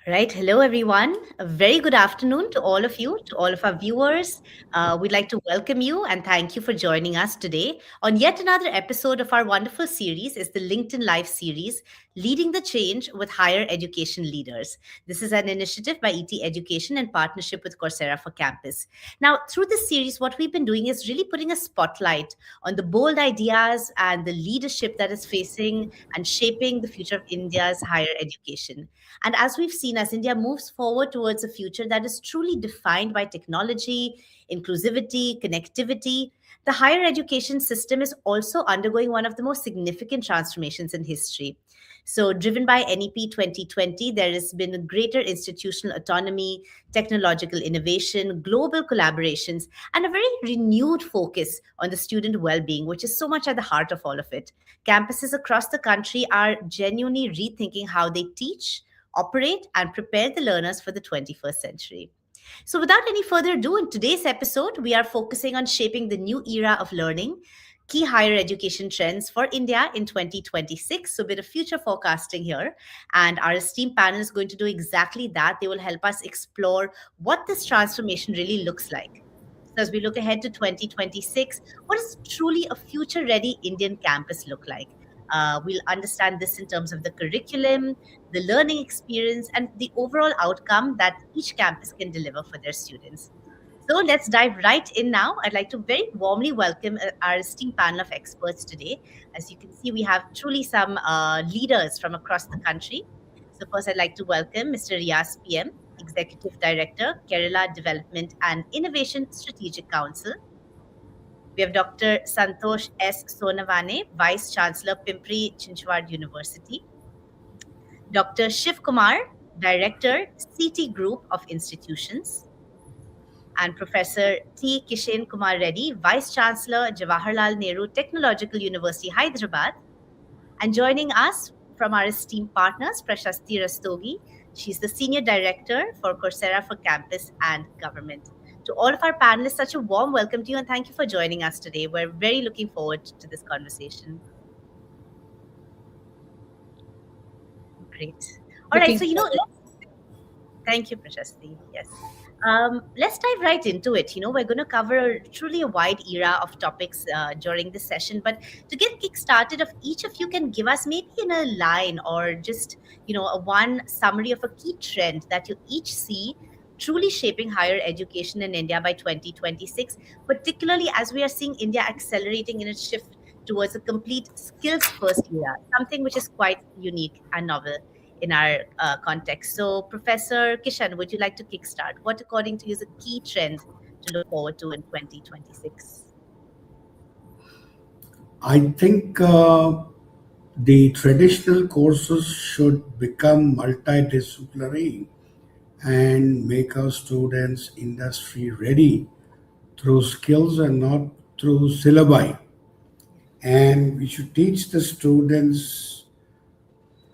Right. Hello, everyone. A very good afternoon to all of you, to all of our viewers. We'd like to welcome you and thank you for joining us today on yet another episode of our wonderful series is the LinkedIn Live series, Leading the Change with Higher Education Leaders. This is an initiative by ETEducation in partnership with Coursera for Campus. Now, through this series, what we've been doing is really putting a spotlight on the bold ideas and the leadership that is facing and shaping the future of India's higher education. And as we've seen, as India moves forward towards a future that is truly defined by technology, inclusivity, connectivity, the higher education system is also undergoing one of the most significant transformations in history. So, driven by NEP 2020, there has been a greater institutional autonomy, technological innovation, global collaborations, and a very renewed focus on the student well being, which is so much at the heart of all of it. Campuses across the country are genuinely rethinking how they teach, operate, and prepare the learners for the 21st century. So, without any further ado, in today's episode, we are focusing on shaping the new era of learning, key higher education trends for India in 2026. So, a bit of future forecasting here. And our esteemed panel is going to do exactly that. They will help us explore what this transformation really looks like. So, as we look ahead to 2026, what does truly a future ready Indian campus look like? We'll understand this in terms of the curriculum, the learning experience, and the overall outcome that each campus can deliver for their students. So let's dive right in now. I'd like to very warmly welcome our esteemed panel of experts today. As you can see, we have truly some leaders from across the country. So first, I'd like to welcome Mr. Riaz PM, Executive Director, Kerala Development and Innovation Strategic Council. We have Dr. Santosh S. Sonavane, Vice Chancellor, Pimpri Chinchwad University. Dr. Shiv Kumar, Director, CT Group of Institutions. And Professor T. Kishen Kumar Reddy, Vice Chancellor, Jawaharlal Nehru Technological University, Hyderabad. And joining us from our esteemed partners, Prashasti Rastogi. She's the Senior Director for Coursera for Campus and Government. To all of our panelists, such a warm welcome to you and thank you for joining us today. We're very looking forward to this conversation. Great. All right, so thank you, Prashasti. Yes. Let's dive right into it. We're going to cover truly a wide era of topics during this session. But to get kick-started, if each of you can give us maybe in a line or just, a one summary of a key trend that you each see truly shaping higher education in India by 2026, particularly as we are seeing India accelerating in its shift towards a complete skills-first era, something which is quite unique and novel in our context. So, Professor Kishan, would you like to kickstart? What, according to you, is a key trend to look forward to in 2026? I think the traditional courses should become multidisciplinary and make our students industry ready through skills and not through syllabi. And we should teach the students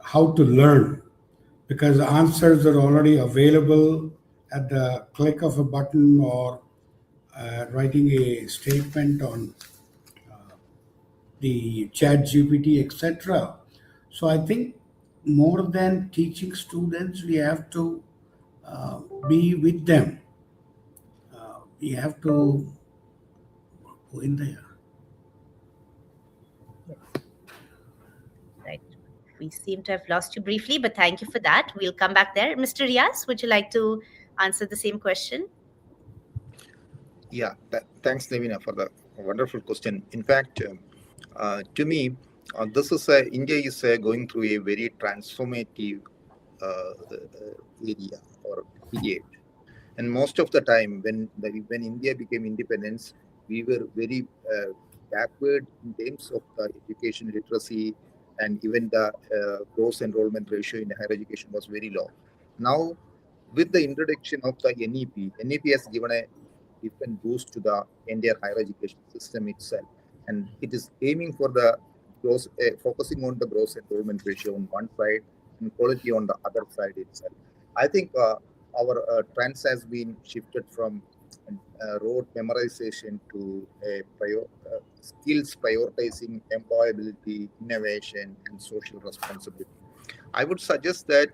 how to learn because the answers are already available at the click of a button or writing a statement on the chat GPT, etc. So I think more than teaching students, we have to be with them. We have to go in there. Yes. Right. We seem to have lost you briefly, but thank you for that. We'll come back there. Mr. Riaz, would you like to answer the same question? Yeah, thanks, Navina, for the wonderful question. In fact, to me, this is India is going through a very transformative area or period. And most of the time, when India became independence, we were very backward in terms of the education literacy, and even the gross enrollment ratio in higher education was very low. Now, with the introduction of the NEP has given a different boost to the entire higher education system itself, and it is aiming for the focusing on the gross enrollment ratio on one side and quality on the other side itself. I think our trends has been shifted from rote memorization to skills prioritizing employability, innovation, and social responsibility. I would suggest that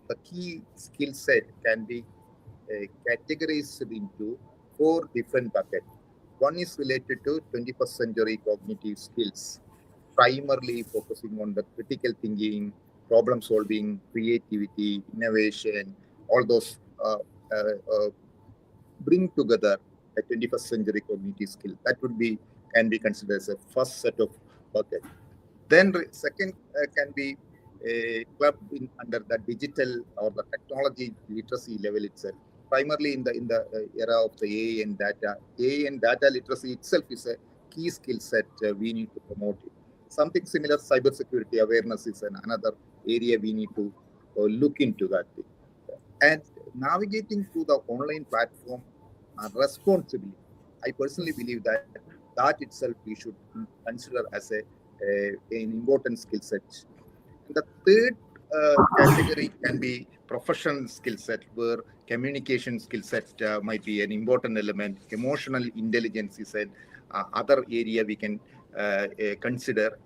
the key skill set can be categorized into four different buckets. One is related to 21st century cognitive skills, primarily focusing on the critical thinking, problem solving, creativity, innovation, all those bring together a 21st century cognitive skill. That would be can be considered as a first set of bucket. Then second can be clubbed in under the digital or the technology literacy level itself. Primarily in the era of the AI and data. AI and data literacy itself is a key skill set we need to promote it. Something similar, cybersecurity awareness is another area we need to look into that thing. And navigating through the online platform responsibly, I personally believe that that itself we should consider as an important skill set. And the third category can be professional skill set, where communication skill set might be an important element. Emotional intelligence is an other area we can consider.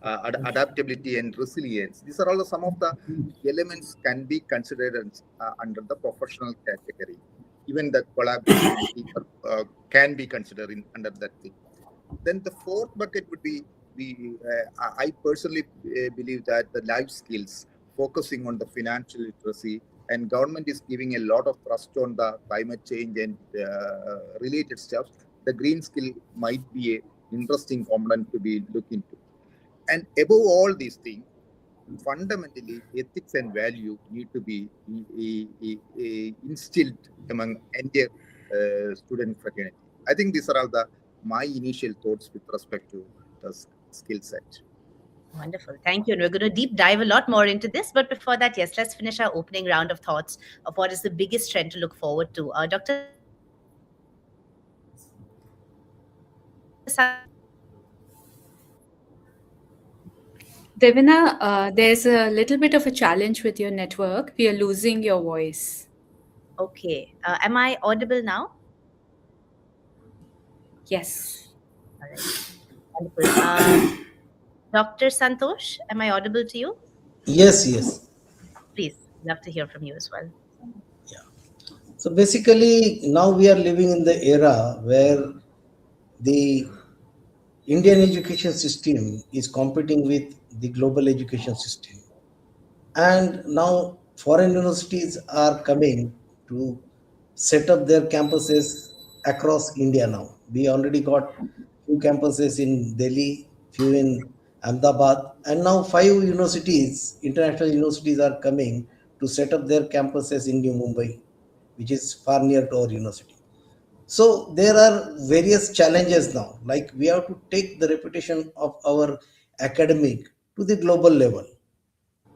Adaptability and resilience. These are all some of the elements can be considered under the professional category. Even the collaboration and teamwork can be considered under that thing. Then the fourth bucket would be I personally believe that the life skills, focusing on the financial literacy, and government is giving a lot of thrust on the climate change and related stuff. The green skill might be a interesting component to be looked into. And above all these things, fundamentally, ethics and value need to be instilled among entire student fraternity. I think these are all the my initial thoughts with respect to the skill set. Wonderful. Thank you. And we're going to deep dive a lot more into this. But before that, yes, let's finish our opening round of thoughts of what is the biggest trend to look forward to. Dr. Santosh, what is the biggest trend to look forward to in Devina, there's a little bit of a challenge with your network. We are losing your voice. Okay. Am I audible now? Yes. All right. Wonderful. Dr. Santosh, am I audible to you? Yes, yes. Please, love to hear from you as well. Yeah. So basically, now we are living in the era where the Indian education system is competing with the global education system. And now foreign universities are coming to set up their campuses across India now. We already got few campuses in Delhi, few in Ahmedabad, and now five universities, international universities are coming to set up their campuses in New Mumbai, which is far near to our university. So there are various challenges now, like we have to take the reputation of our academic to the global level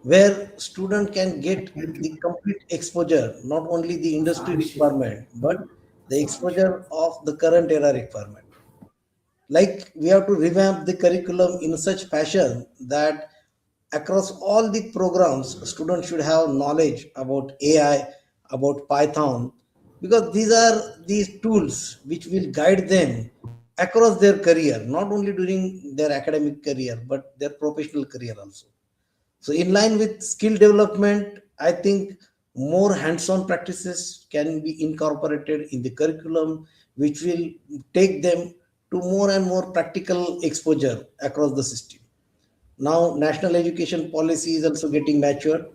where student can get the complete exposure, not only the industry requirement, but the exposure of the current era requirement. Like we have to revamp the curriculum in such fashion that across all the programs, students should have knowledge about AI, about Python, because these are these tools which will guide them across their career, not only during their academic career, but their professional career also. So, in line with skill development, I think more hands on practices can be incorporated in the curriculum, which will take them to more and more practical exposure across the system. Now, national education policy is also getting matured.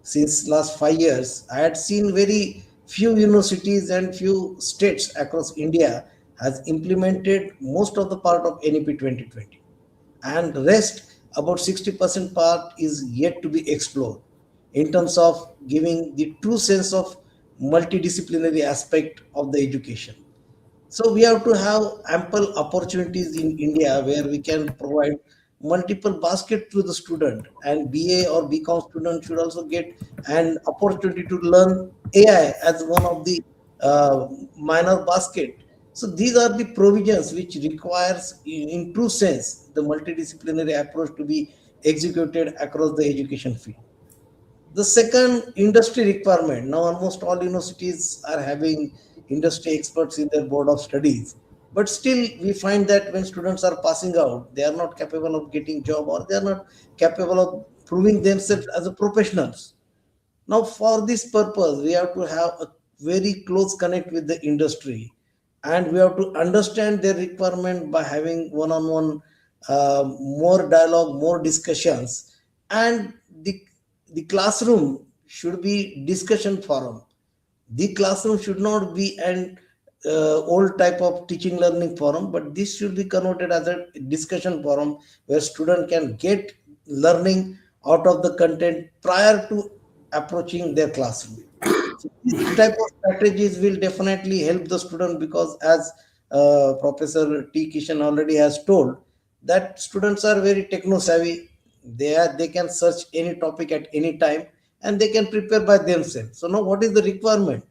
Since last 5 years, I had seen very few universities and few states across India has implemented most of the part of NEP 2020, and the rest about 60% part is yet to be explored in terms of giving the true sense of multidisciplinary aspect of the education. So we have to have ample opportunities in India where we can provide multiple basket to the student, and BA or BCom student should also get an opportunity to learn AI as one of the minor basket. So these are the provisions which requires in true sense the multidisciplinary approach to be executed across the education field. The second, industry requirement. Now almost all universities are having industry experts in their board of studies. But still, we find that when students are passing out, they are not capable of getting job, or they are not capable of proving themselves as a professionals. Now, for this purpose, we have to have a very close connect with the industry, and we have to understand their requirement by having one-on-one, more dialogue, more discussions, and the classroom should be discussion forum. The classroom should not be an old type of teaching learning forum, but this should be converted as a discussion forum where student can get learning out of the content prior to approaching their classroom. So this type of strategies will definitely help the student, because as Professor T. Kishan already has told, that students are very techno savvy. They can search any topic at any time, and they can prepare by themselves. So now what is the requirement?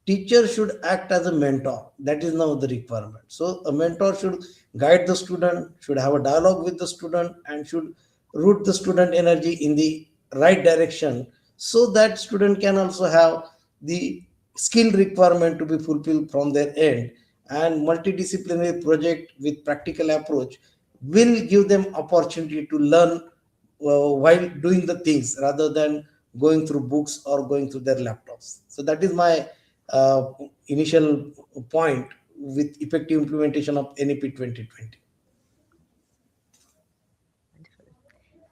Teacher should act as a mentor. That is now the requirement. So a mentor should guide the student, should have a dialogue with the student, and should root the student energy in the right direction, so that student can also have the skill requirement to be fulfilled from their end. And multidisciplinary project with practical approach will give them opportunity to learn while doing the things, rather than going through books or going through their laptops. So that is my uh, initial point with effective implementation of NEP 2020.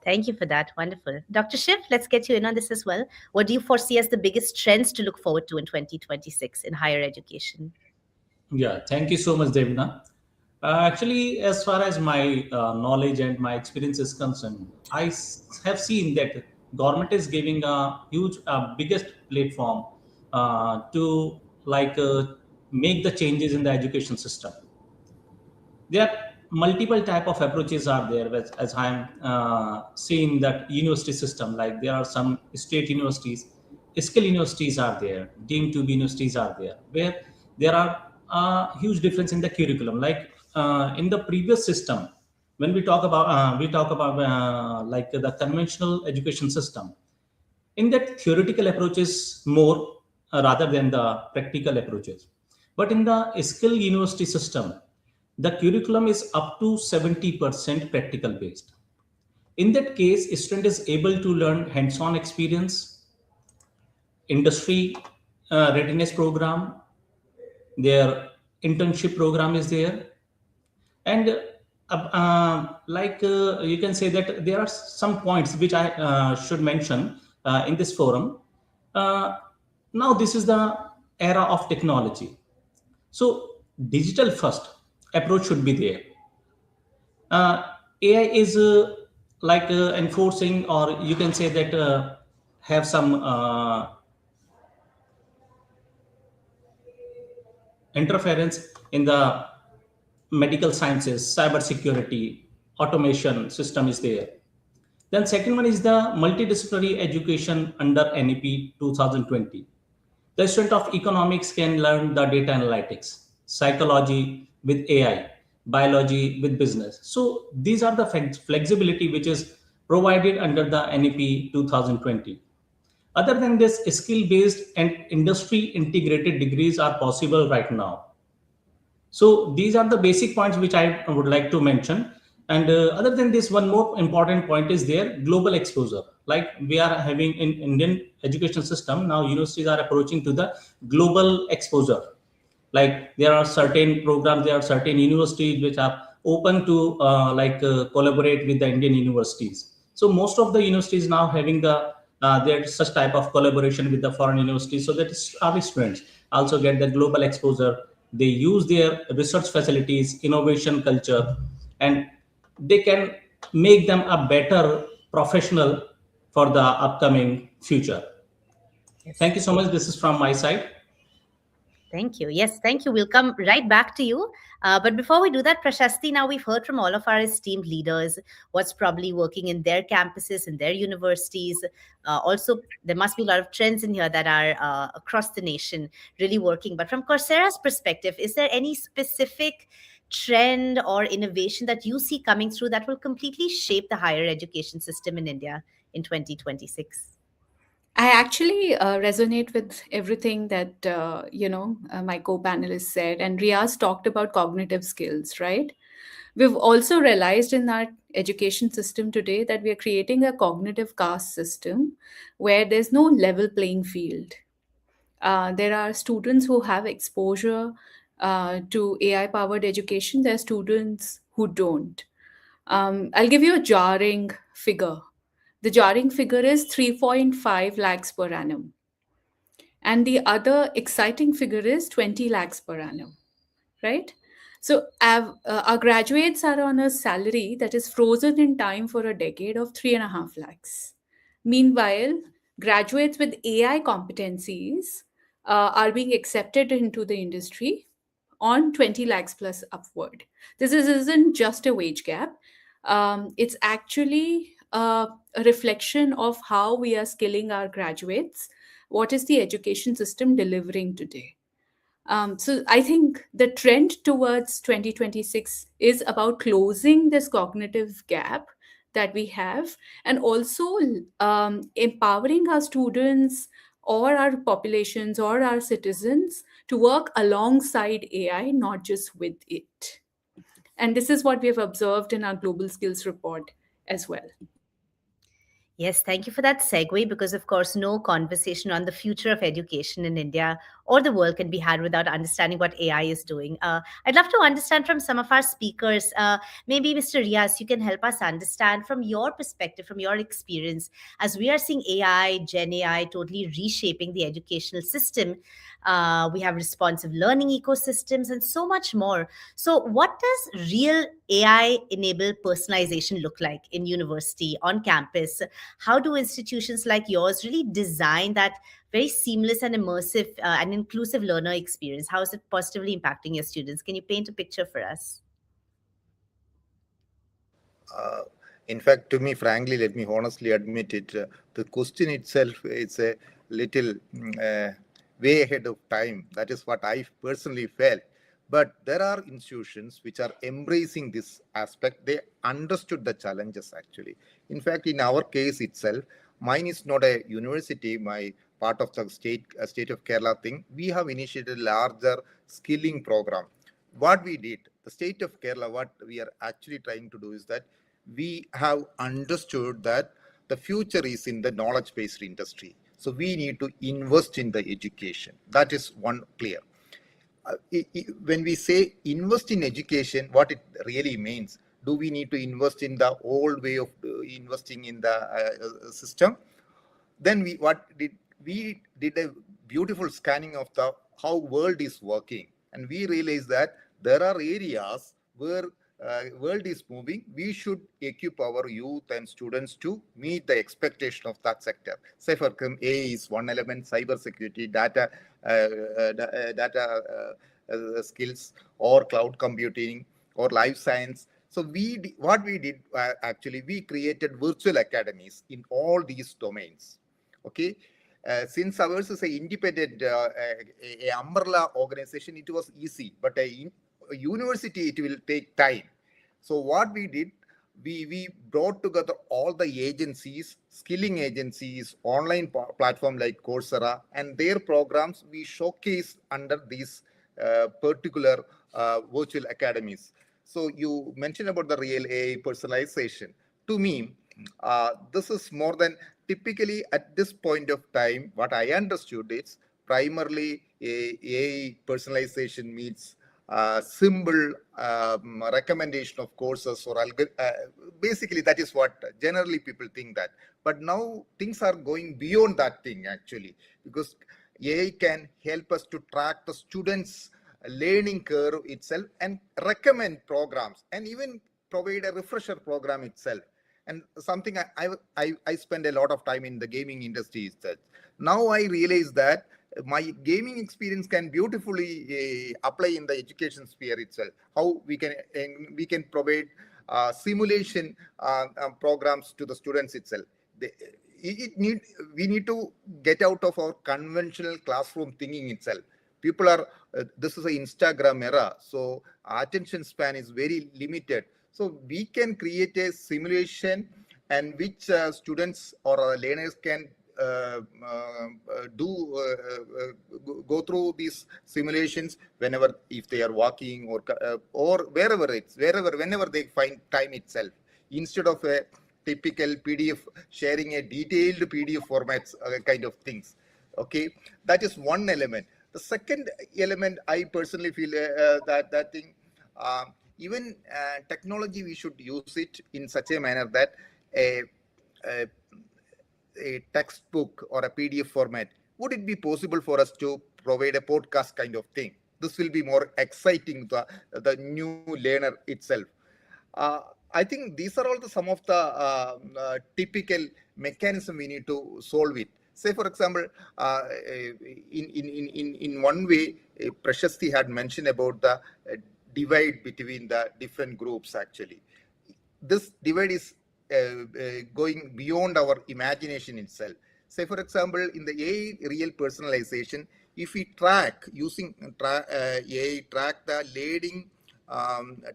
Thank you for that. Wonderful. Dr. Shiv, let's get you in on this as well. What do you foresee as the biggest trends to look forward to in 2026 in higher education? Yeah, thank you so much, Devina. Actually, as far as my knowledge and my experience is concerned, have seen that government is giving a huge, biggest platform to make the changes in the education system. There are multiple type of approaches are there, as I'm seeing that university system. Like there are some state universities, skill universities are there, deemed to be universities are there, where there are huge difference in the curriculum. Like in the previous system, when we talk about like the conventional education system, in that theoretical approaches more rather than the practical approaches. But in the skill university system, the curriculum is up to 70% practical based. In that case, a student is able to learn hands-on experience, industry readiness program, their internship program is there. And you can say that there are some points which I should mention in this forum. uh, Now this is the era of technology, so digital first approach should be there. uh, AI is enforcing, or you can say that have some interference in the medical sciences, cyber security, automation system is there. Then second one is the multidisciplinary education under NEP 2020. The student of economics can learn the data analytics, psychology with AI, biology with business. So these are the flexibility which is provided under the NEP 2020. Other than this, skill-based and industry-integrated degrees are possible right now. So these are the basic points which I would like to mention. And other than this, one more important point is there, global exposure. Like we are having in Indian education system, now universities are approaching to the global exposure. Like there are certain programs, there are certain universities which are open to collaborate with the Indian universities. So most of the universities now having the there's such type of collaboration with the foreign universities, so that our students also get the global exposure. They use their research facilities, innovation culture, and they can make them a better professional for the upcoming future. Thank you Yes. so much. This is from my side. Thank you. Yes, thank you. We'll come right back to you. But before we do that, Prashasti, now we've heard from all of our esteemed leaders what's probably working in their campuses, in their universities. Also, there must be a lot of trends in here that are across the nation really working. But from Coursera's perspective, is there any specific trend or innovation that you see coming through that will completely shape the higher education system in India in 2026? I actually resonate with everything that my co-panelists said, and Riaz talked about cognitive skills. Right? We've also realized in that education system today that we are creating a cognitive caste system where there's no level playing field. There are students who have exposure to AI powered education, there are students who don't. I'll give you a jarring figure. The jarring figure is 3.5 lakhs per annum. And the other exciting figure is 20 lakhs per annum, right? So our graduates are on a salary that is frozen in time for a decade of 3.5 lakhs. Meanwhile, graduates with AI competencies are being accepted into the industry on 20 lakhs plus upward. Isn't just a wage gap. It's actually a reflection of how we are skilling our graduates. What is the education system delivering today? So I think the trend towards 2026 is about closing this cognitive gap that we have, and also empowering our students or our populations or our citizens to work alongside AI, not just with it. And this is what we have observed in our global skills report as well. Yes, thank you for that segue because, of course, no conversation on the future of education in India or the world can be had without understanding what AI is doing. I'd love to understand from some of our speakers. Maybe, Mr. Riaz, you can help us understand from your perspective, from your experience, as we are seeing AI, Gen AI totally reshaping the educational system. We have responsive learning ecosystems and so much more. So, what does real AI enabled personalization look like in university, on campus? How do institutions like yours really design that very seamless and immersive and inclusive learner experience? How is it positively impacting your students? Can you paint a picture for us? Uh, in fact, to me, frankly, let me honestly admit it, the question itself is a little way ahead of time. That is what I personally felt. But there are institutions which are embracing this aspect. They understood the challenges actually. In fact, in our case itself, mine is not a university, my part of the state of Kerala thing. We have initiated a larger skilling program. What we did, the state of Kerala, what we are actually trying to do is that we have understood that the future is in the knowledge based industry. So we need to invest in the education. That is one clear. When we say invest in education, what it really means, do we need to invest in the old way of investing in the system? Then we did a beautiful scanning of the how world is working, and we realized that there are areas where world is moving. We should equip our youth and students to meet the expectation of that sector. Say for example, AI is one element, cyber security, data skills, or cloud computing, or life science. So what we did actually, we created virtual academies in all these domains. Okay, since ours is a independent a umbrella organization, it was easy, but a university it will take time. So what we did, we brought together all the agencies, skilling agencies, online platform like Coursera, and their programs we showcase under these particular virtual academies. So you mentioned about the real AI personalization. To me, this is more than typically at this point of time. What I understood is primarily AI personalization means simple recommendation of courses or basically that is what generally people think that. But now things are going beyond that thing actually, because AI can help us to track the students' learning curve itself and recommend programs and even provide a refresher program itself. And something I spend a lot of time in the gaming industry is that now I realize that my gaming experience can beautifully apply in the education sphere itself. How we can provide simulation programs to the students itself. They, it need We need to get out of our conventional classroom thinking itself. People are this is an Instagram era, so attention span is very limited. So we can create a simulation and which students or learners can go through these simulations whenever, if they are walking or wherever whenever they find time itself. instead of a typical PDF, sharing a detailed PDF formats kind of things. Okay, that is one element. The second element, I personally feel that thing, even technology, we should use it in such a manner that a, a textbook or a PDF format, would it be possible for us to provide a podcast kind of thing? This will be more exciting the new learner itself. Uh, I think these are all some of the typical mechanism we need to solve it. Say, for example, in one way, Prashasti had mentioned about the divide between the different groups actually. This divide is going beyond our imagination itself. Say, for example, in the AI real personalization, if we track using AI, track the learning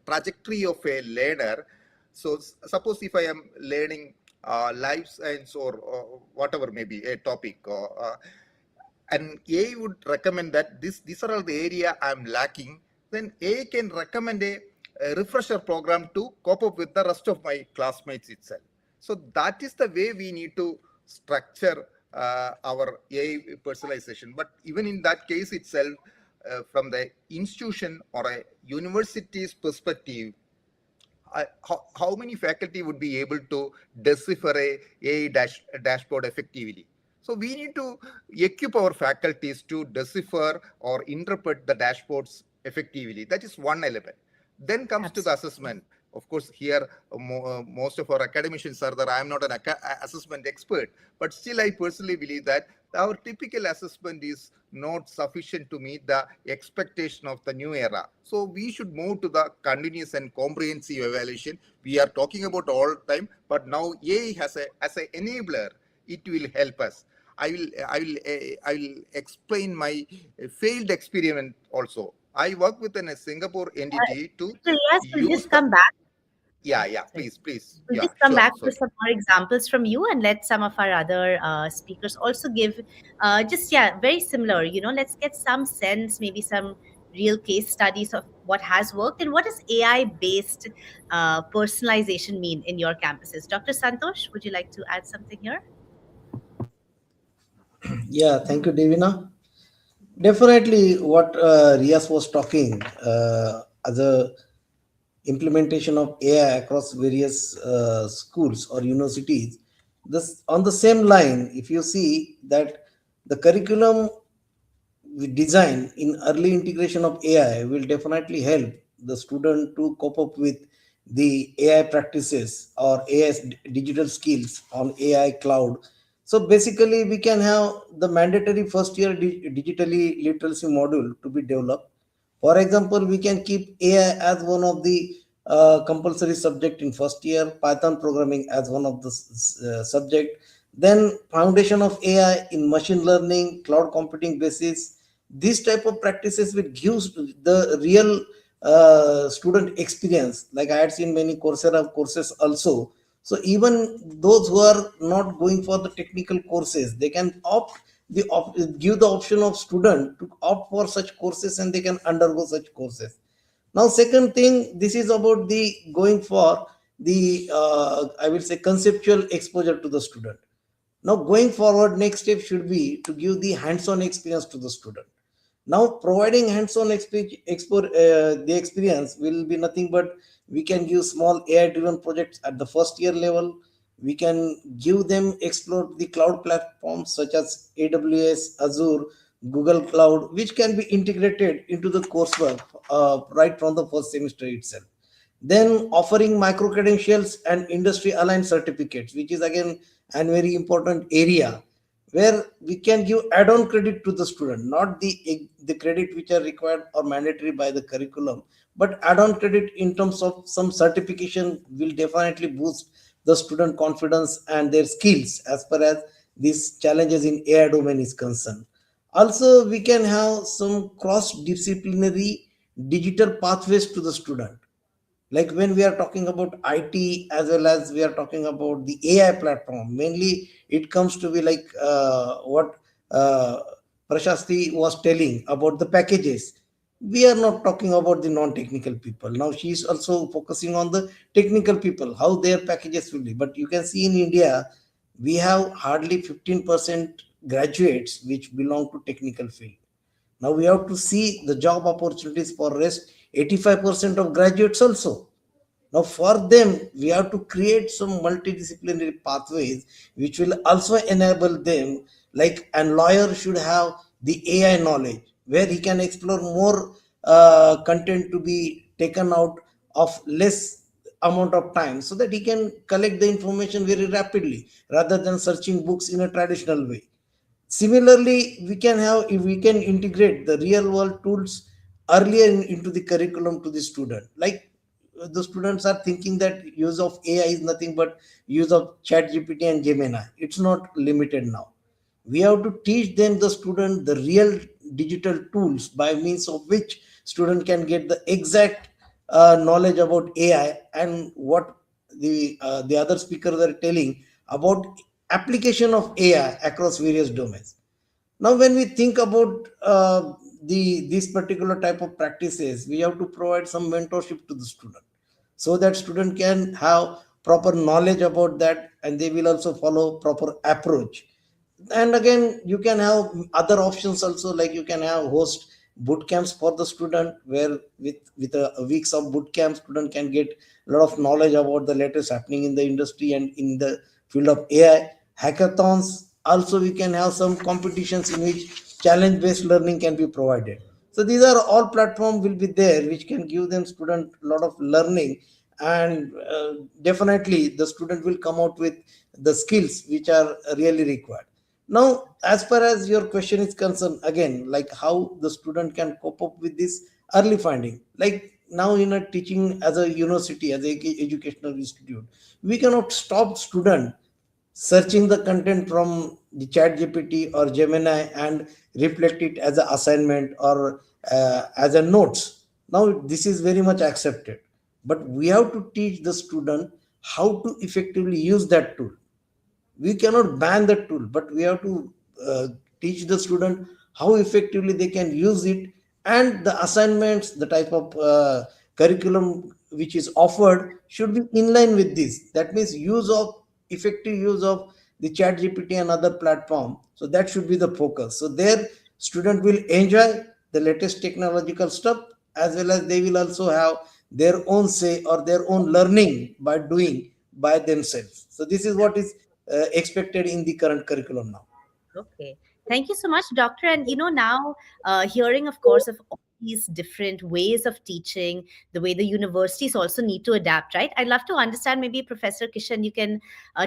trajectory of a learner. So, suppose if I am learning life science or whatever may be a topic, and AI would recommend that these are all the area I'm lacking, then AI can recommend a refresher program to cope up with the rest of my classmates itself. So that is the way we need to structure our AI personalization. But even in that case itself, from the institution or a university's perspective, how many faculty would be able to decipher a dashboard effectively? So we need to equip our faculties to decipher or interpret the dashboards effectively. That is one element. Then comes to the Absolutely. assessment. Of course, here most of our academicians are there. I am not an assessment expert, but still I personally believe that our typical assessment is not sufficient to meet the expectation of the new era. So we should move to the continuous and comprehensive evaluation. We are talking about all time, but now AI has as an enabler, it will help us. I will explain my failed experiment also. I work with a Singapore entity to Dr. Riaz, we'll use just the, come back. yeah, Yeah, yeah, sorry. please, We'll yeah, just come sure, back to sorry. some more examples from you and let some of our other speakers also give just, yeah, very similar. Let's get some sense, maybe some real case studies of what has worked and what does AI based personalization mean in your campuses. Dr. Santosh, would you like to add something here? Yeah, thank you, Devina. Definitely, what Rias was talking as a implementation of AI across various schools or universities. This on the same line, if you see that the curriculum we design in early integration of AI will definitely help the student to cope up with the AI practices or AI digital skills on AI cloud. So basically, we can have the mandatory first year digitally literacy module to be developed. For example, we can keep AI as one of the compulsory subject in first year, Python programming as one of the subject, then foundation of AI in machine learning, cloud computing basis. These type of practices will give the real student experience. Like I had seen many Coursera courses also. So even those who are not going for the technical courses, they can give the option of student to opt for such courses and they can undergo such courses. Now second thing, this is about the going for the I will say conceptual exposure to the student. Now going forward, next step should be to give the hands-on experience to the student. Now providing hands-on the experience will be nothing but we can give small AI driven projects at the first year level. We can give them explore the cloud platforms such as AWS, Azure, Google Cloud, which can be integrated into the coursework right from the first semester itself. Then offering micro credentials and industry aligned certificates, which is again a very important area where we can give add-on credit to the student, not the credit which are required or mandatory by the curriculum, but add-on credit in terms of some certification will definitely boost the student confidence and their skills as far as these challenges in AI domain is concerned. Also, we can have some cross-disciplinary digital pathways to the student, like when we are talking about IT as well as we are talking about the AI platform. Mainly it comes to be like what Prashasti was telling about the packages. We are not talking about the non-technical people. Now she is also focusing on the technical people, how their packages will be. But you can see in India, we have hardly 15% graduates which belong to technical field. Now we have to see the job opportunities for rest 85% of graduates also. Now, for them, we have to create some multidisciplinary pathways which will also enable them, like a lawyer should have the AI knowledge, where he can explore more content to be taken out of less amount of time, so that he can collect the information very rapidly rather than searching books in a traditional way. Similarly, we can have, if we can integrate the real world tools earlier into the curriculum to the student, like the students are thinking that use of AI is nothing but use of chat GPT and Gemini. It's not limited now. We have to teach them, the student, the real digital tools by means of which student can get the exact knowledge about AI, and what the other speakers are telling about application of AI across various domains. Now, when we think about the this particular type of practices, we have to provide some mentorship to the student, so that student can have proper knowledge about that, and they will also follow proper approach. And again, you can have other options also, like you can have host boot camps for the student, where with a weeks of boot camp, student can get a lot of knowledge about the latest happening in the industry and in the field of AI. Hackathons also, we can have some competitions in which challenge based learning can be provided. So these are all platform will be there which can give them student a lot of learning, and definitely the student will come out with the skills which are really required. Now, as far as your question is concerned, again, like how the student can cope up with this early finding, like now in a teaching as a university, as a educational institute, we cannot stop student searching the content from the chat GPT or Gemini and reflect it as an assignment or as a notes. Now this is very much accepted, but we have to teach the student how to effectively use that tool. We cannot ban the tool, but we have to uh, teach the student how effectively they can use it, and the assignments, the type of curriculum which is offered should be in line with this. That means use of effective use of the chat GPT and other platform, so that should be the focus. So their student will enjoy the latest technological stuff, as well as they will also have their own say or their own learning by doing by themselves. So this is what is expected in the current curriculum now. Okay. Thank you so much, Doctor. And now hearing, of course, of all these different ways of teaching, the way the universities also need to adapt, right? I'd love to understand, maybe Professor Kishan, you can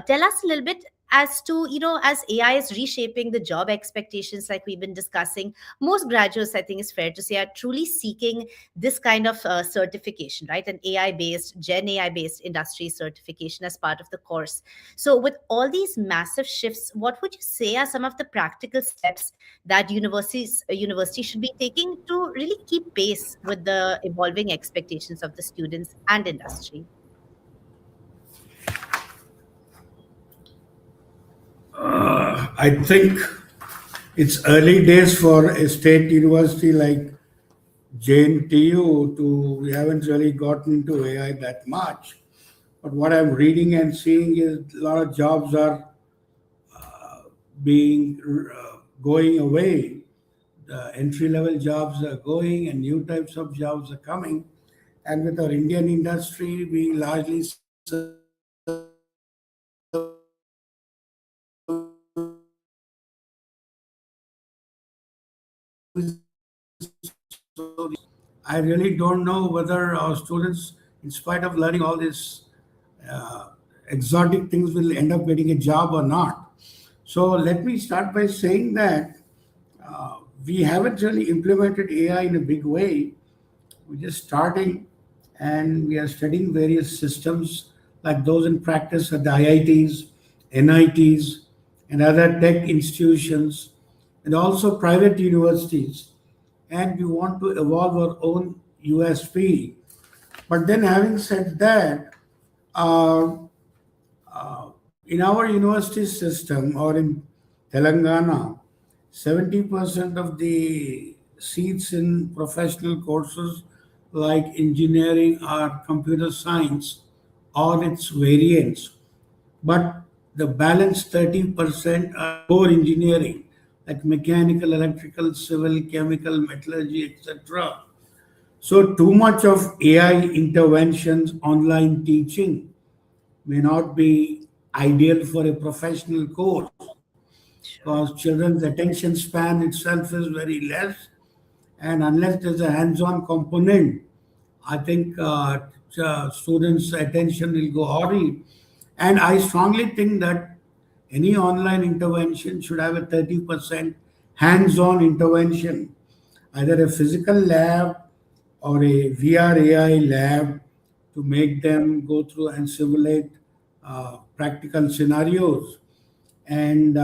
tell us a little bit as to, as AI is reshaping the job expectations like we've been discussing. Most graduates, I think it's fair to say, are truly seeking this kind of certification, right? An AI based, Gen AI based industry certification as part of the course. So, with all these massive shifts, what would you say are some of the practical steps that universities should be taking to really keep pace with the evolving expectations of the students and industry? I think it's early days for a state university like JNTU to, we haven't really gotten into AI that much. But what I'm reading and seeing is a lot of jobs are being going away. The entry level jobs are going and new types of jobs are coming. And with our Indian industry being largely serviced I really don't know whether our students, in spite of learning all these exotic things, will end up getting a job or not. So let me start by saying that we haven't really implemented AI in a big way. We're just starting, and we are studying various systems like those in practice at the IITs, NITs, and other tech institutions, and also private universities. And we want to evolve our own USP. But then, having said that, uh, in our university system or in Telangana, 70% of the seats in professional courses like engineering or computer science or its variants, but the balance 30% are core engineering like mechanical, electrical, civil, chemical, metallurgy, etc. So, too much of AI interventions, online teaching may not be ideal for a professional course because Sure. children's attention span itself is very less, and unless there's a hands-on component, I think students' attention will go horry. And I strongly think that any online intervention should have a 30% hands-on intervention, either a physical lab or a VR AI lab to make them go through and simulate practical scenarios. And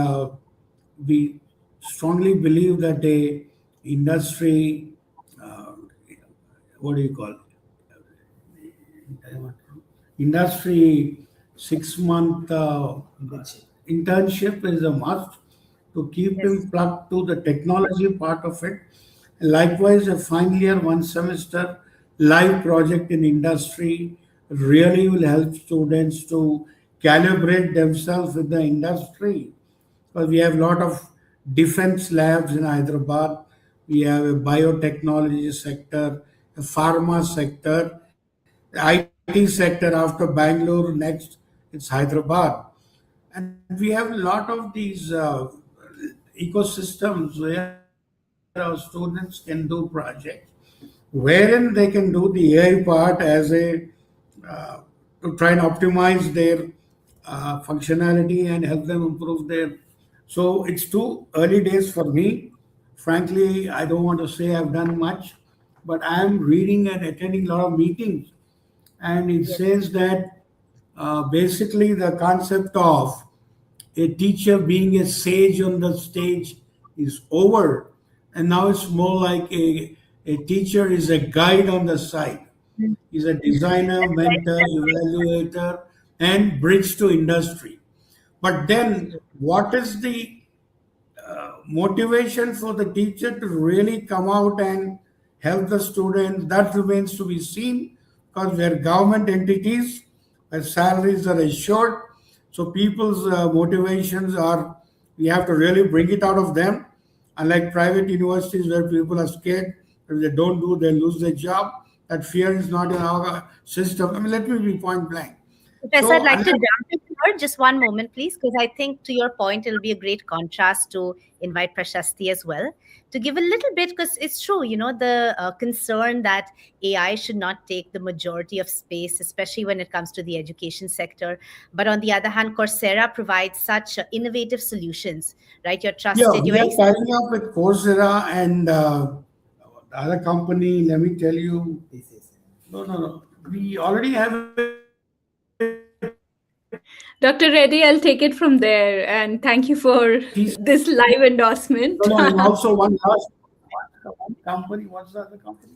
we strongly believe that a industry, uh, what do you call, industry 6 month internship is a must to keep Yes. him plugged to the technology part of it. Likewise, a final year, 1 semester live project in industry really will help students to calibrate themselves with the industry. Because we have a lot of defense labs in Hyderabad, we have a biotechnology sector, a pharma sector, the IT sector after Bangalore, next it's Hyderabad. And we have a lot of these ecosystems where our students can do projects, wherein they can do the AI part as a uh, to try and optimize their functionality and help them improve their. So it's too early days for me. Frankly, I don't want to say I've done much, but I'm reading and attending a lot of meetings, and it Yes. says that basically the concept of a teacher being a sage on the stage is over, and now it's more like a teacher is a guide on the side. Mm. He's a designer, That's very mentor, evaluator, and bridge to industry. But then, absolutely. what is the motivation for the teacher to really come out and help the students, that remains to be seen, because we are government entities where salaries are assured. So people's motivations are, we have to really bring it out of them. Unlike private universities where people are scared, if they don't do, they lose their job. That fear is not in our system. I mean, let me be point blank. Professor, I'd So like to unless jump in here. Just one moment, please, because I think to your point, it'll be a great contrast to invite Prashasti as well to give a little bit, because it's true, the concern that AI should not take the majority of space, especially when it comes to the education sector. But on the other hand, Coursera provides such innovative solutions, right? You're yeah, trusted, we you're are tying up with Coursera and the other company. Let me tell you, no, no, no. We already have a Dr. Reddy, I'll take it from there. And thank you for TCS. this live No, endorsement. no, and also one company. What's the other company?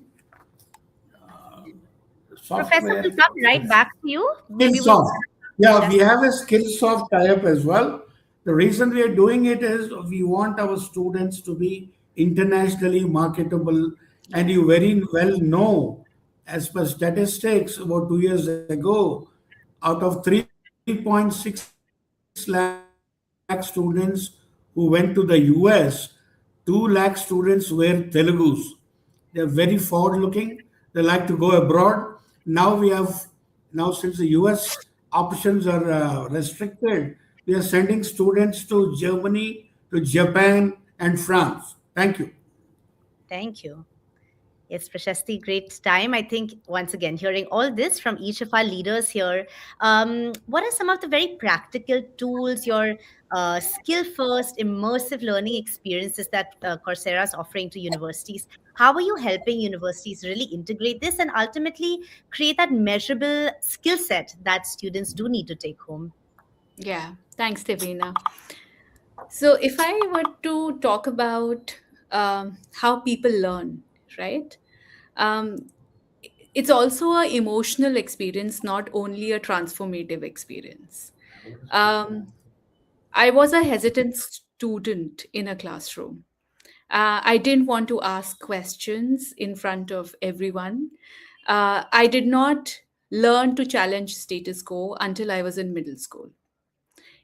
Professor, Software. we'll come right back to you. Maybe we'll Skillsoft. Yeah, we just have a Skillsoft tie-up as well. The reason we are doing it is we want our students to be internationally marketable. And you very well know, as per statistics, about 2 years ago, out of 3.6 lakh students who went to the US, 2 lakh students were Telugus. They're very forward looking. They like to go abroad. Now we have, now since the US options are restricted, we are sending students to Germany, to Japan, and France. Thank you. thank you. Yes, Prashasti, great time. I think once again, hearing all this from each of our leaders here, what are some of the very practical tools, your skill first, immersive learning experiences that Coursera is offering to universities? How are you helping universities really integrate this and ultimately create that measurable skill set that students do need to take home? Yeah, thanks, Devina. So, if I were to talk about how people learn, right? Um, it's also a emotional experience, not only a transformative experience. Um, I was a hesitant student in a classroom. I didn't want to ask questions in front of everyone. I did not learn to challenge status quo until I was in middle school.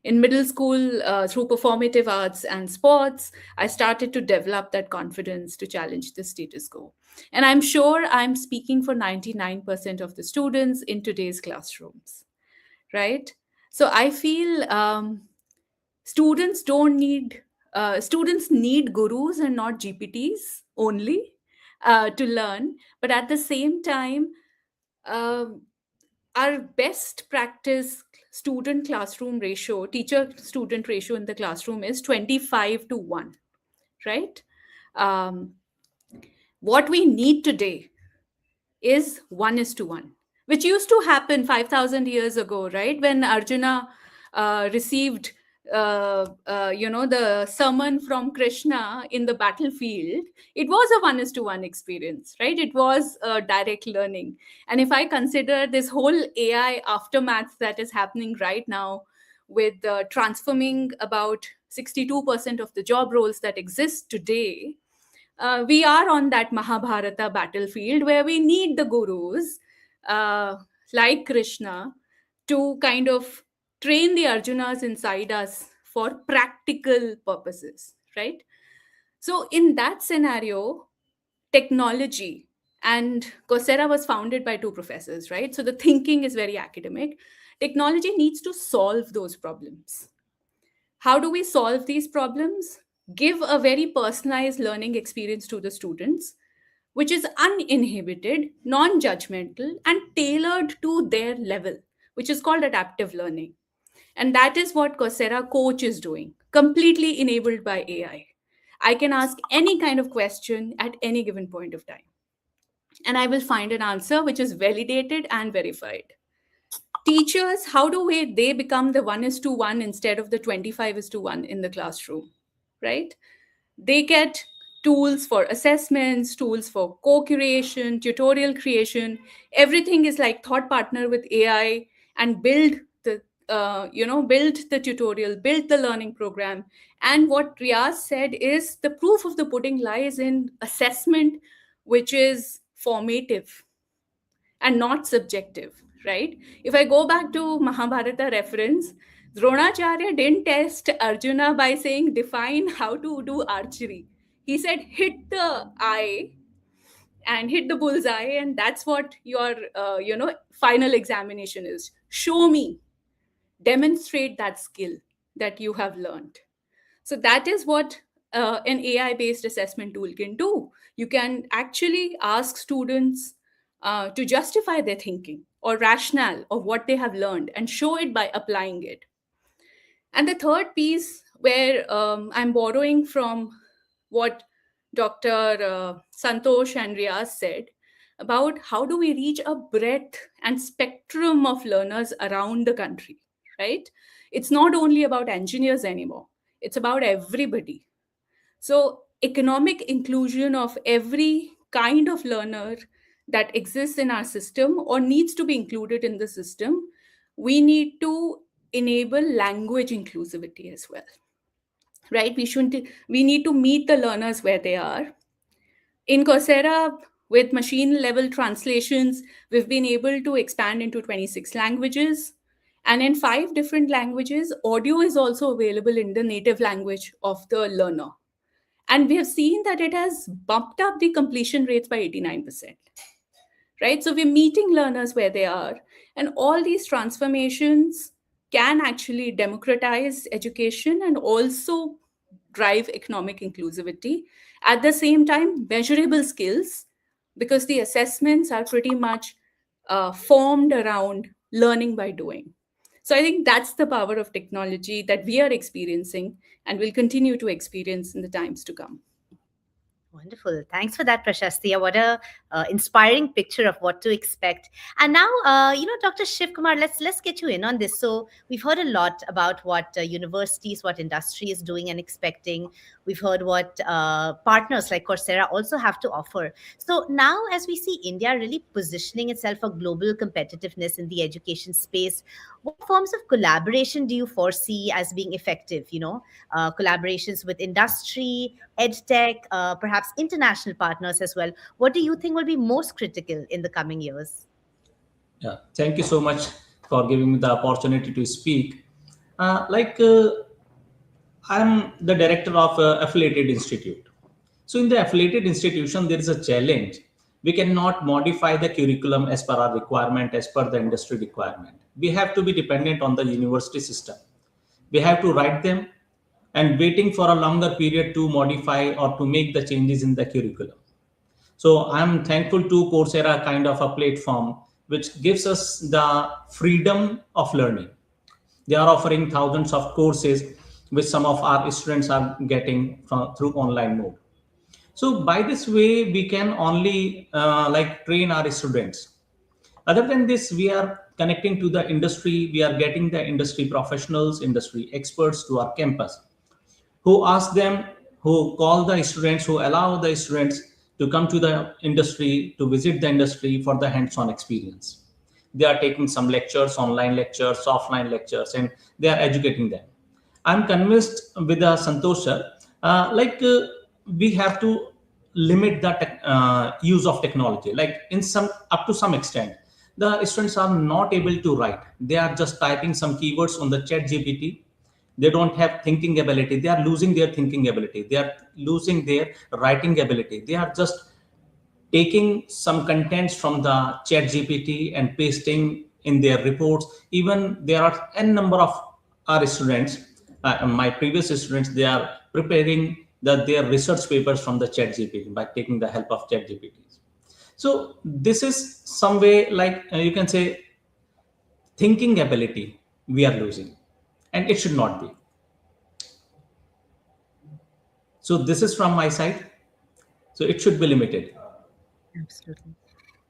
In middle school, through performative arts and sports, I started to develop that confidence to challenge the status quo. And I'm sure I'm speaking for 99% of the students in today's classrooms, right? So I feel students don't need students need gurus and not gpts only to learn, but at the same time, um our best practice student classroom ratio, teacher student ratio in the classroom is 25 to 1, right? um, what we need today is 1 is to 1, which used to happen 5,000 years ago, right? When Arjuna received, the sermon from Krishna in the battlefield, it was a 1 is to 1 experience, right? It was direct learning. And if I consider this whole AI aftermath that is happening right now, with transforming about 62% of the job roles that exist today, we are on that Mahabharata battlefield where we need the gurus uh, like Krishna to kind of train the Arjunas inside us for practical purposes, right? So, in that scenario, technology, and Coursera was founded by two professors, right? So, the thinking is very academic. Technology needs to solve those problems. How do we solve these problems? Give a very personalized learning experience to the students, which is uninhibited, non judgmental, and tailored to their level, which is called adaptive learning. And that is what Coursera Coach is doing, completely enabled by AI. I can ask any kind of question at any given point of time, and I will find an answer which is validated and verified. Teachers, how do they become the 1 is to 1 instead of the 25 is to 1 in the classroom, right? They get tools for assessments, tools for co-creation, tutorial creation. Everything is like thought partner with AI and build the build the tutorial, build the learning program. And what Riaz said is the proof of the pudding lies in assessment, which is formative and not subjective, right? If I go back to Mahabharata reference, Dronacharya didn't test Arjuna by saying, define how to do archery. He said, hit the eye and hit the bullseye, and that's what your final examination is. Show me, demonstrate that skill that you have learned. So that is what an AI based assessment tool can do. You can actually ask students to justify their thinking or rationale of what they have learned and show it by applying it. And the third piece, where I'm borrowing from what Dr. Santosh and Riaz said about how do we reach a breadth and spectrum of learners around the country, right? It's not only about engineers anymore, it's about everybody. So, economic inclusion of every kind of learner that exists in our system or needs to be included in the system, we need to enable language inclusivity as well, right? We need to meet the learners where they are. In Coursera, with machine level translations, we've been able to expand into 26 languages. And in 5 different languages, audio is also available in the native language of the learner. And we have seen that it has bumped up the completion rates by 89%, right? So we're meeting learners where they are. And all these transformations can actually democratize education and also drive economic inclusivity. At the same time, measurable skills, because the assessments are pretty much formed around learning by doing. So I think that's the power of technology that we are experiencing and will continue to experience in the times to come. Wonderful. Thanks for that, Prashastia. What a inspiring picture of what to expect. And now, Dr. Shiv Kumar, let's get you in on this. So we've heard a lot about what universities, what industry is doing and expecting. We've heard what partners like Coursera also have to offer. So now, as we see India really positioning itself for global competitiveness in the education space, what forms of collaboration do you foresee as being effective? Collaborations with industry, ed tech, perhaps international partners as well. What do you think will be most critical in the coming years? Yeah, thank you so much for giving me the opportunity to speak. I'm the director of affiliated institute. So in the affiliated institution, there is a challenge. We cannot modify the curriculum as per our requirement, as per the industry requirement. We have to be dependent on the university system. We have to write them and waiting for a longer period to modify or to make the changes in the curriculum. So I'm thankful to Coursera kind of a platform which gives us the freedom of learning. They are offering thousands of courses which some of our students are getting through online mode. So by this way, we can only train our students. Other than this, we are connecting to the industry. We are getting the industry professionals, industry experts to our campus who ask them, who call the students, who allow the students to come to the industry, to visit the industry for the hands-on experience. They are taking some lectures, online lectures, offline lectures, and they are educating them. I'm convinced with the Santosh sir, we have to limit the use of technology. Like in some up to some extent, the students are not able to write. They are just typing some keywords on the chat GPT. They don't have thinking ability. They are losing their thinking ability. They are losing their writing ability. They are just taking some contents from the chat gpt and pasting in their reports. Even there are n number of our students, my previous students, they are preparing their research papers from the chat gpt by taking the help of chat gpt. So this is some way, you can say, thinking ability we are losing, and it should not be. So this is from my side. So it should be limited. Absolutely.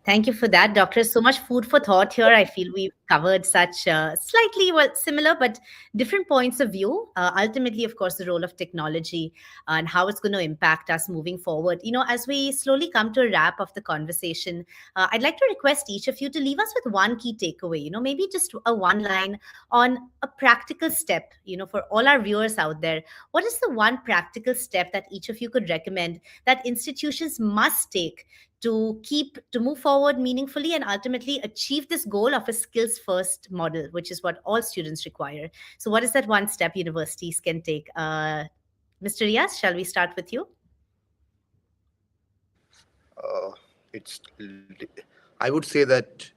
Thank you for that, Doctor. So much food for thought here. I feel we've covered such slightly, well, similar but different points of view. Ultimately, of course, the role of technology and how it's going to impact us moving forward. As we slowly come to a wrap of the conversation, I'd like to request each of you to leave us with one key takeaway, maybe just a one line on a practical step, for all our viewers out there. What is the one practical step that each of you could recommend that institutions must take to move forward meaningfully and ultimately achieve this goal of a skills first model, which is what all students require? So what is that one step universities can take? Mr. Riaz, shall we start with you? It's I would say that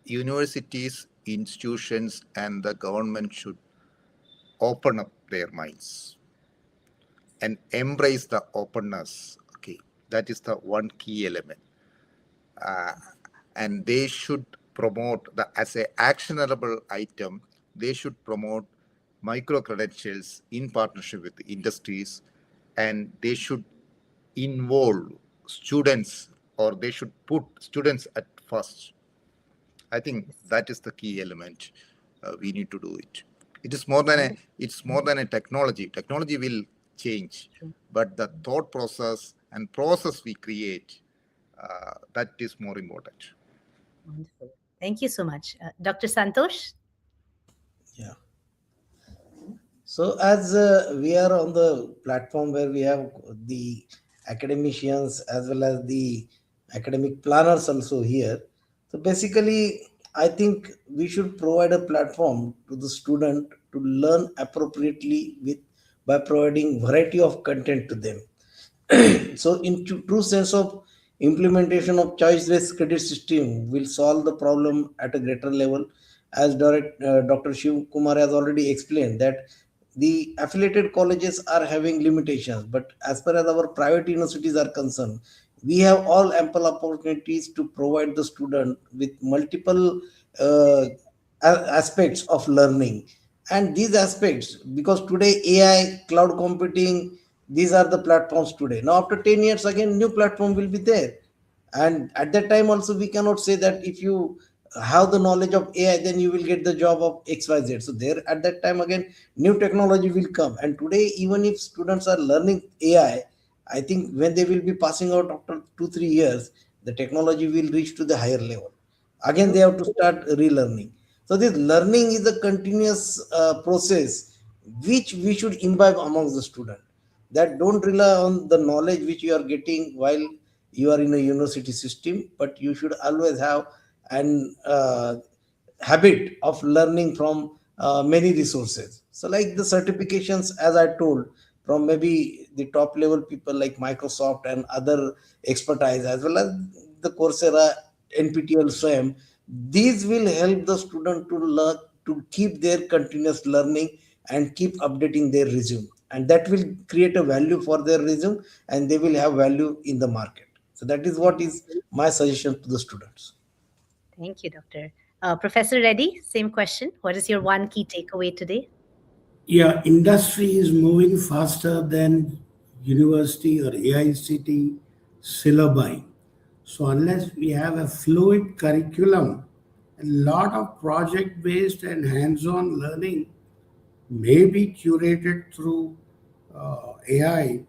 universities, institutions, and the government should open up their minds and embrace the openness. Okay, that is the one key element. And they should promote the as a actionable item. They should promote micro credentials in partnership with the industries, and they should involve students, or they should put students at first. I think that is the key element. We need to do it. It is more than a technology. Technology will change, but the thought process and process we create, that is more important. Wonderful. Thank you so much. Dr. Santosh? Yeah. So as we are on the platform where we have the academicians as well as the academic planners also here. So basically, I think we should provide a platform to the student to learn appropriately by providing variety of content to them. So in true sense of implementation of choice-based credit system will solve the problem at a greater level, as Dr. Shiv Kumar has already explained that the affiliated colleges are having limitations, but as far as our private universities are concerned, we have all ample opportunities to provide the student with multiple uh, aspects of learning. And these aspects, because today AI, cloud computing, these are the platforms today. Now after 10 years again, new platform will be there. And at that time also, we cannot say that if you have the knowledge of AI, then you will get the job of XYZ. So there at that time again, new technology will come. And today, even if students are learning I think when they will be passing out after 2-3 years, the technology will reach to the higher level. Again, they have to start relearning. So So this learning is a continuous process which we should imbibe amongst the student. That don't rely on the knowledge which you are getting while you are in a university system, but you should always have an habit of learning from many resources. So, like the certifications, as I told, from maybe the top level people like Microsoft and other expertise, as well as the Coursera, NPTEL, SWAM, these will help the student to learn to keep their continuous learning and keep updating their resume, and that will create a value for their resume, and they will have value in the market. So that is what is my suggestion to the students. Thank you, Doctor. Professor Reddy, same question. What is your one key takeaway today? Yeah, industry is moving faster than university or AICT syllabi. So unless we have a fluid curriculum, a lot of project-based and hands-on learning may be curated through AI.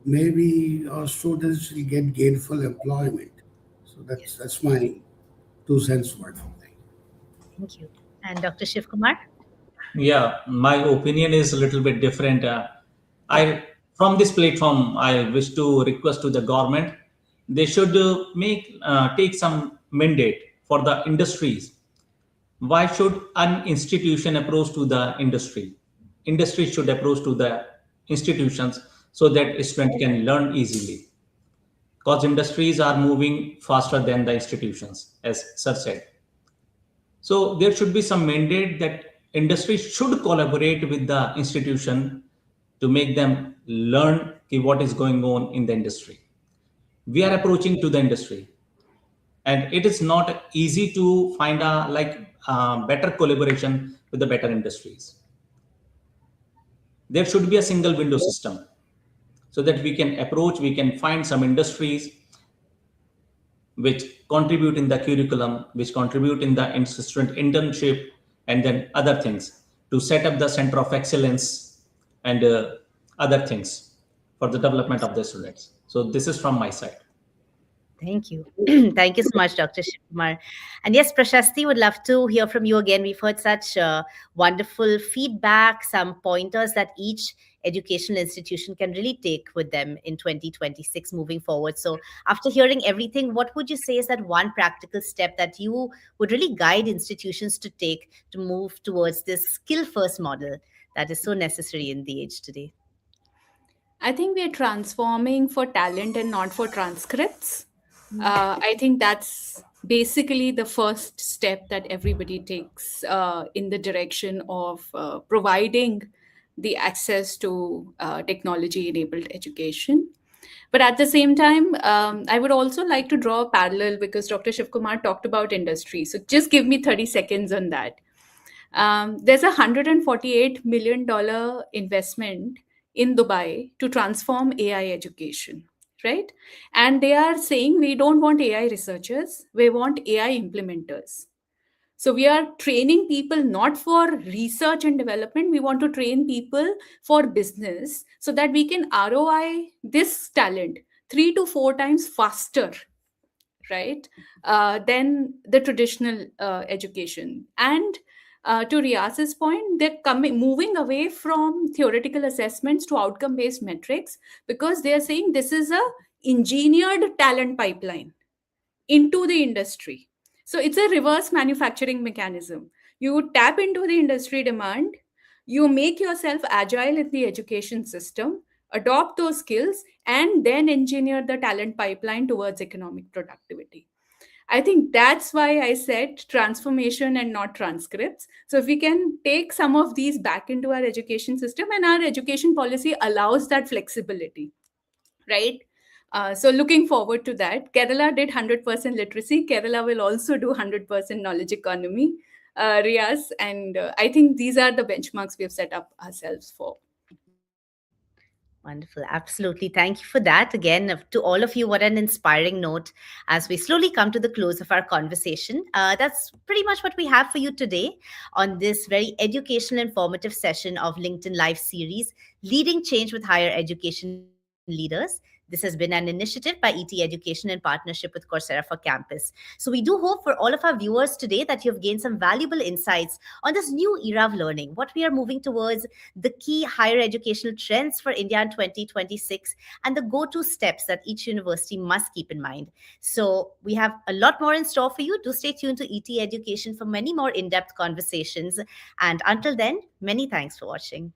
Maybe our students will get gainful employment. So that's my 2 cents worth of thing. Thank you. And Dr. Shiv Kumar? Yeah, my opinion is a little bit different. I from this platform, I wish to request to the government they should take some mandate for the industries. Why should an institution approach to the industry? Industry should approach to the institutions so that a student can learn easily. Because industries are moving faster than the institutions, as sir said. So there should be some mandate that industry should collaborate with the institution to make them learn what is going on in the industry. We are approaching to the industry, and it is not easy to find a better collaboration with the better industries. There should be a single window system so that we can find some industries which contribute in the curriculum, which contribute in the student internship, and then other things to set up the center of excellence and other things for the development of the students. So this is from my side. Thank you. Thank you so much, Dr. Shivkumar. And yes, Prashasti, would love to hear from you again. We've heard such wonderful feedback, some pointers that each educational institution can really take with them in 2026 moving forward. So, after hearing everything, what would you say is that one practical step that you would really guide institutions to take to move towards this skill first model that is so necessary in the age today? I think we are transforming for talent and not for transcripts. I think that's basically the first step that everybody takes in the direction of providing the access to technology enabled education. But at the same time, I would also like to draw a parallel because Dr. Shivkumar talked about industry. So just give me 30 seconds on that. There's a $148 million investment in Dubai to transform AI education, right? And they are saying we don't want AI researchers, we want AI implementers. So we are training people not for research and development, we want to train people for business so that we can ROI this talent 3 to 4 times faster, right, than the traditional education. And to Rias's point, they're moving away from theoretical assessments to outcome-based metrics because they are saying this is a engineered talent pipeline into the industry. So it's a reverse manufacturing mechanism. You tap into the industry demand, you make yourself agile in the education system, adopt those skills, and then engineer the talent pipeline towards economic productivity. I think that's why I said transformation and not transcripts. So if we can take some of these back into our education system, and our education policy allows that flexibility, right? So looking forward to that. Kerala did 100% literacy. Kerala will also do 100% knowledge economy, Riaz. And I think these are the benchmarks we have set up ourselves for. Wonderful. Absolutely. Thank you for that. Again, to all of you, what an inspiring note as we slowly come to the close of our conversation. That's pretty much what we have for you today on this very educational, informative session of LinkedIn Live series, Leading Change with Higher Education Leaders. Thank you This has been an initiative by ETEducation in partnership with Coursera for Campus. So we do hope for all of our viewers today that you've gained some valuable insights on this new era of learning, what we are moving towards, the key higher educational trends for India in 2026, and the go-to steps that each university must keep in mind. So we have a lot more in store for you. Do stay tuned to ETEducation for many more in-depth conversations. And until then, many thanks for watching.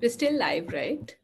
We're still live, right?